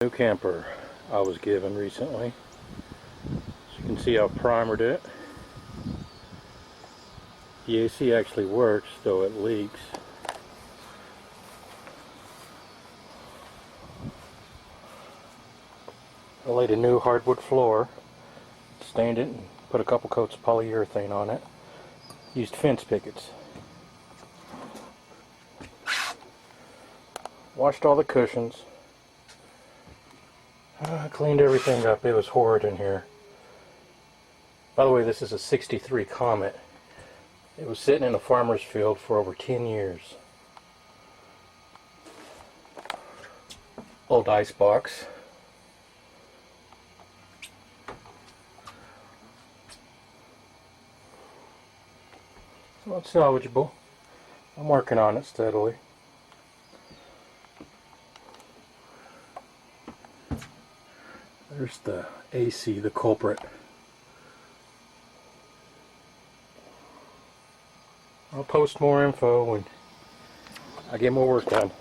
New camper I was given recently. So you can see I've primered it. The AC actually works, though it leaks. I laid a new hardwood floor, stained it, and put a couple coats of polyurethane on it. Used fence pickets. Washed all the cushions. Cleaned everything up. It was horrid in here. By the way, this is a '63 Comet. It was sitting in a farmer's field for over 10 years. Old ice box. So it's salvageable. I'm working on it steadily. There's the AC, the culprit. I'll post more info when I get more work done.